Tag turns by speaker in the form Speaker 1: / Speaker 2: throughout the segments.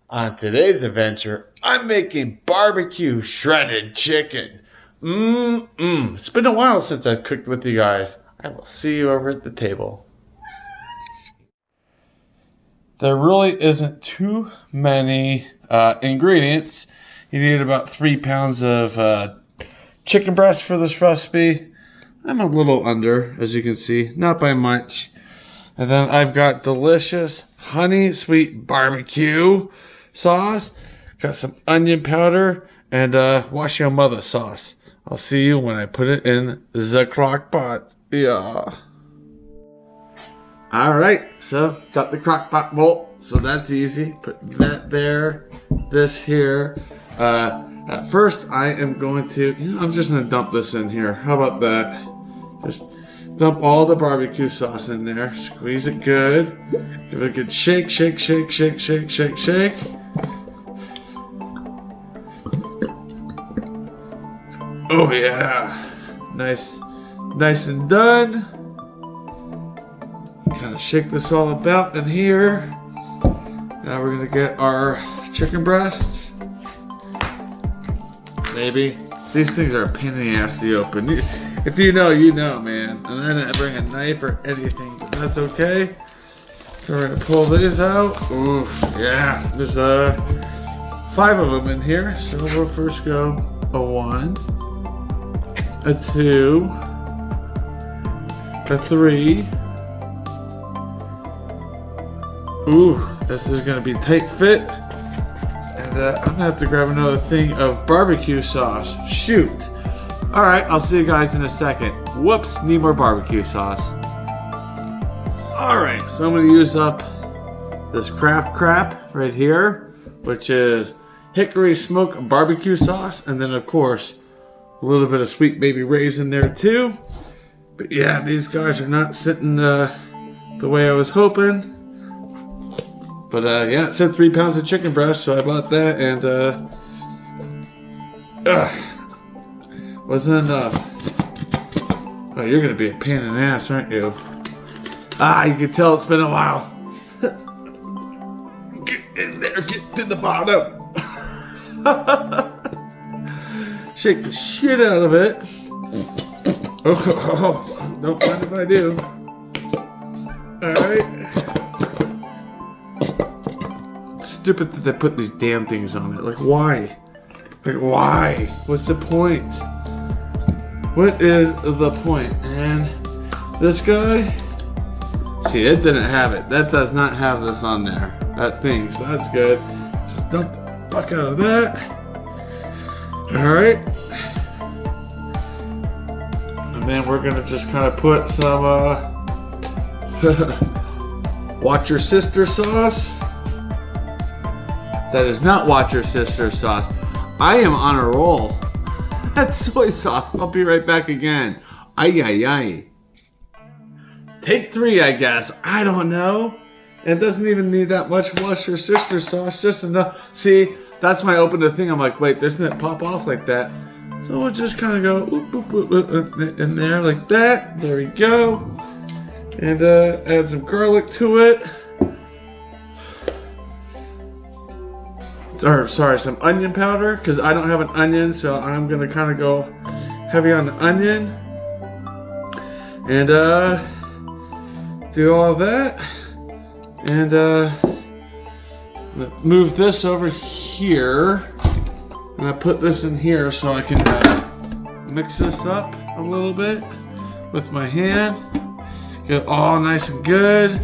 Speaker 1: On today's adventure, I'm making barbecue shredded chicken. It's been a while since I've cooked with you guys. I will see you over at the table. There really isn't too many ingredients. You need about 3 pounds of chicken breast for this recipe. I'm a little under, as you can see, not by much. And then I've got delicious honey sweet barbecue sauce. Got some onion powder and wash your mother sauce. I'll see you when I put it in the crock pot. Yeah. Alright, so got the crock pot bowl. So that's easy. Put that there. This here. At first I am going to, I'm just going to dump this in here. How about that? Just dump all the barbecue sauce in there. Squeeze it good. Give it a good shake, shake, shake, shake, shake, shake, shake. Oh yeah. Nice and done. Kind of shake this all about in here. Now we're gonna get our chicken breasts. Maybe. These things are a pain in the ass to open. If you know, you know, man. And I didn't bring a knife or anything, but that's okay. So we're gonna pull these out. Ooh, yeah. There's 5 of them in here. So we'll first go a 1, a 2, a 3. Ooh, this is gonna be tight fit. And I'm gonna have to grab another thing of barbecue sauce. Shoot. All right, I'll see you guys in a second. Whoops, need more barbecue sauce. All right, so I'm gonna use up this Kraft crap right here, which is hickory smoked barbecue sauce. And then of course, a little bit of sweet baby Ray's in there too. But yeah, these guys are not sitting the way I was hoping. But yeah, it said 3 pounds of chicken breast, so I bought that, and wasn't enough. Oh, you're gonna be a pain in the ass, aren't you? You can tell it's been a while. Get in there, get to the bottom. Shake the shit out of it. Oh, don't mind if I do. All right. Stupid that they put these damn things on it. Like, why? Like, why? What's the point? What is the point? And this guy, see, it didn't have it. That does not have this on there. That thing, so that's good. Just dump the fuck out of that. Alright. And then we're gonna just kind of put some, watch your sister sauce. That is not Watch Your Sister sauce. I am on a roll. That's soy sauce. I'll be right back again. Ay, ay, ay. Take 3, I guess. I don't know. It doesn't even need that much Watch Your Sister sauce. Just enough. See, that's when I opened the thing. I'm like, wait, doesn't it pop off like that? So we'll just kind of go oop, oop, oop, oop, in there like that. There we go. And add some garlic to it. Or sorry, some onion powder, because I don't have an onion, so I'm gonna kind of go heavy on the onion and do all that, and move this over here, and I put this in here so I can mix this up a little bit with my hand, get it all nice and good,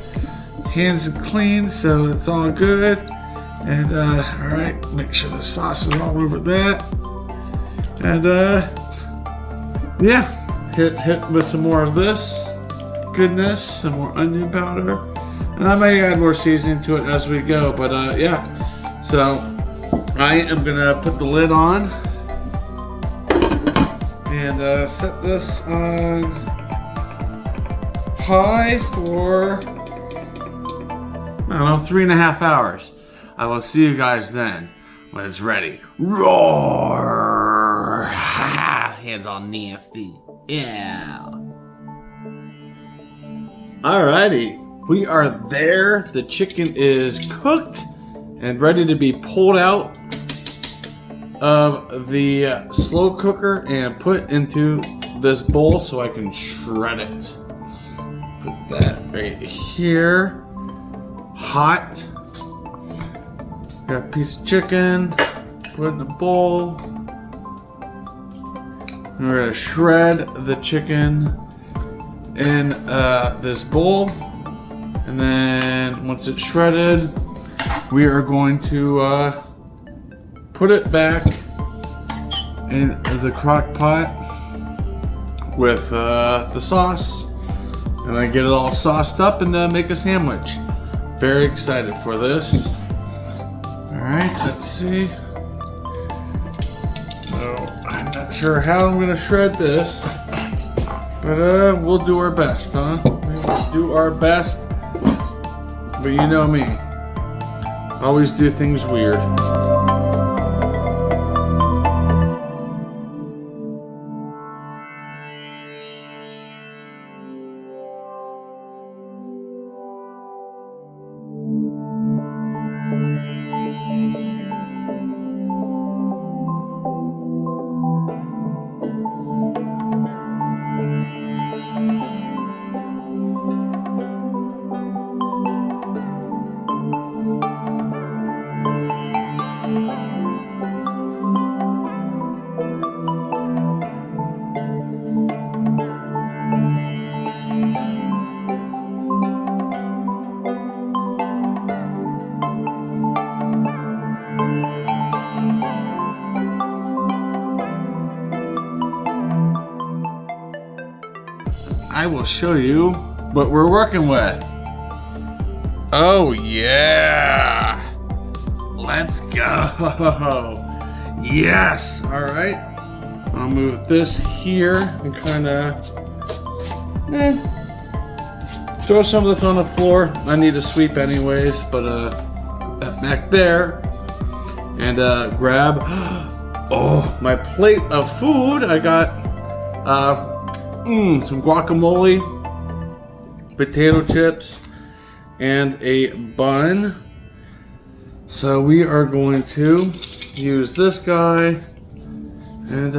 Speaker 1: hands are clean, so it's all good. And alright, make sure the sauce is all over that. And yeah, hit with some more of this goodness, some more onion powder. And I may add more seasoning to it as we go, but yeah. So I am gonna put the lid on and set this on high for, I don't know, 3.5 hours. I will see you guys then when it's ready. Roar! Hands all nasty. Yeah. Alrighty. We are there. The chicken is cooked and ready to be pulled out of the slow cooker and put into this bowl so I can shred it. Put that right here. Hot. Got a piece of chicken. Put it in the bowl. And we're gonna shred the chicken in this bowl. And then once it's shredded, we are going to put it back in the crock pot with the sauce, and I get it all sauced up and make a sandwich. Very excited for this. All right, let's see. So I'm not sure how I'm gonna shred this, but we'll do our best, huh? We will do our best, but you know me, always do things weird. I will show you what we're working with. Oh yeah! Let's go! Yes! Alright. I'll move this here and kinda throw some of this on the floor. I need to sweep anyways, but that back there. And grab my plate of food. I got some guacamole, potato chips, and a bun. So we are going to use this guy and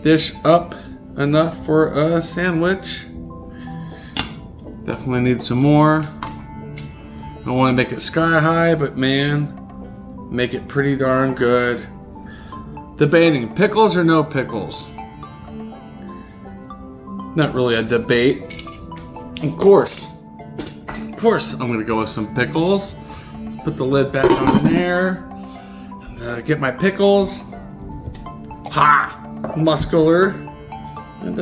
Speaker 1: dish up enough for a sandwich. Definitely need some more. I want to make it sky high, but man, make it pretty darn good. Debating pickles or no pickles. Not really a debate. Of course, I'm gonna go with some pickles. Put the lid back on there. Get my pickles. Ha! Muscular. And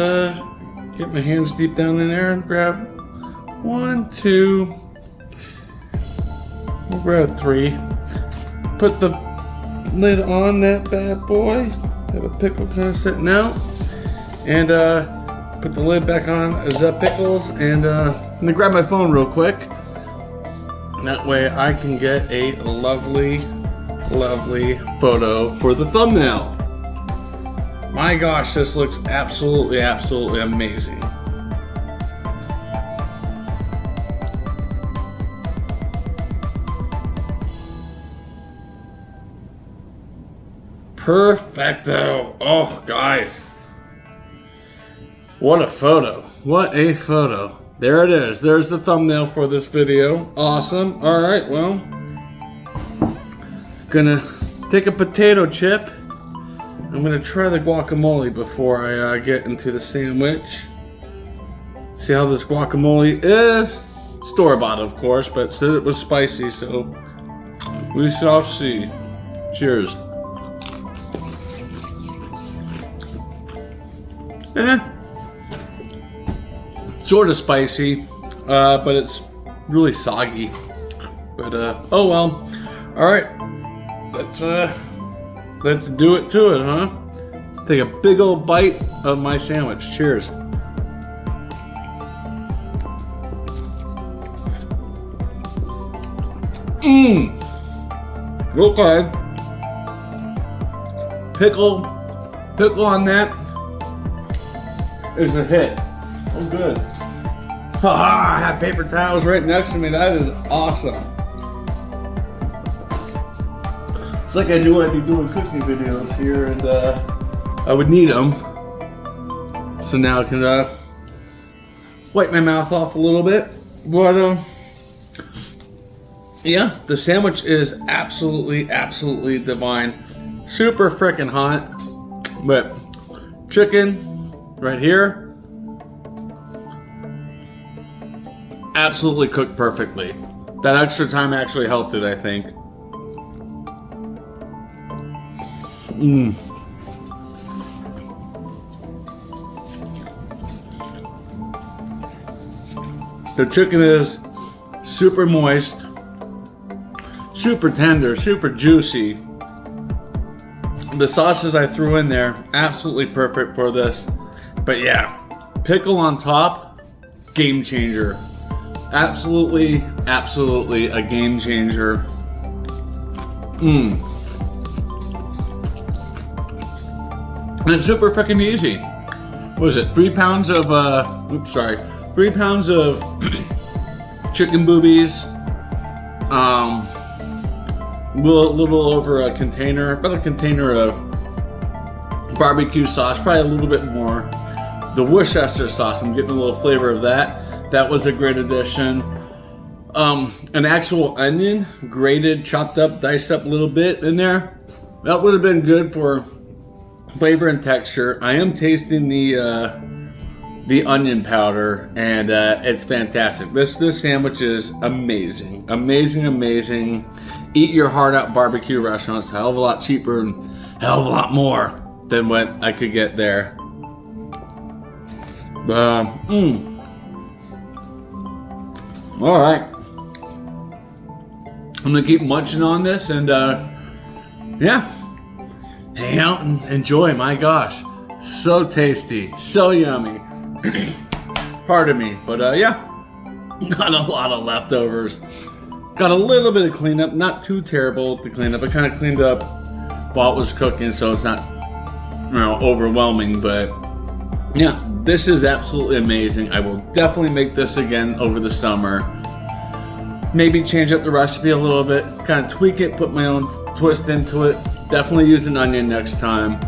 Speaker 1: get my hands deep down in there and grab 1, 2. We'll grab 3. Put the lid on that bad boy. Have a pickle kind of sitting out. And put the lid back on the pickles, and I'm gonna grab my phone real quick. That way I can get a lovely, lovely photo for the thumbnail. My gosh, this looks absolutely, absolutely amazing. Perfecto. Oh, guys. What a photo. What a photo. There it is. There's the thumbnail for this video. Awesome. All right, well, gonna take a potato chip. I'm gonna try the guacamole before I get into the sandwich. See how this guacamole is. Store-bought, of course, but said it was spicy, so we shall see. Cheers. Sort of spicy, but it's really soggy. But oh well. All right, let's do it to it, huh? Take a big old bite of my sandwich. Cheers. Okay. Pickle on that is a hit. Oh, good. Haha, I have paper towels right next to me. That is awesome. It's like I knew I'd be doing cooking videos here, and I would need them. So now I can wipe my mouth off a little bit. But yeah, the sandwich is absolutely, absolutely divine. Super freaking hot. But chicken right here, absolutely cooked perfectly. That extra time actually helped it, I think. The chicken is super moist, super tender, super juicy. The sauces I threw in there, absolutely perfect for this. But yeah, pickle on top, game changer. Absolutely, absolutely a game changer. And it's super freaking easy. What is it? 3 pounds of 3 pounds of chicken boobies. A little over a container, about a container of barbecue sauce, probably a little bit more. The Worcester sauce, I'm getting a little flavor of that. That was a great addition. An actual onion, grated, chopped up, diced up a little bit in there. That would have been good for flavor and texture. I am tasting the onion powder, and it's fantastic. This sandwich is amazing, amazing, amazing. Eat your heart out barbecue restaurants, a hell of a lot cheaper and a hell of a lot more than what I could get there. All right, I'm gonna keep munching on this, and yeah, hang out and enjoy. My gosh, so tasty, so yummy. Pardon me, but yeah, got a lot of leftovers. Got a little bit of cleanup, not too terrible to clean up. I kind of cleaned up while it was cooking, so it's not, you know, overwhelming. But yeah, this is absolutely amazing. I will definitely make this again over the summer. Maybe change up the recipe a little bit, kind of tweak it, put my own twist into it. Definitely use an onion next time.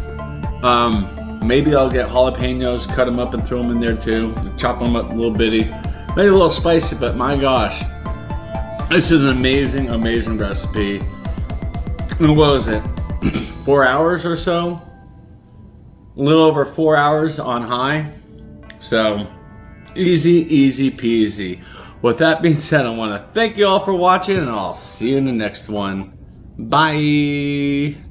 Speaker 1: Maybe I'll get jalapenos, cut them up and throw them in there too. Chop them up a little bitty. Maybe a little spicy, but my gosh. This is an amazing, amazing recipe. And what was it? 4 hours or so? A little over 4 hours on high. So, easy, easy peasy. With that being said, I want to thank you all for watching, and I'll see you in the next one. Bye!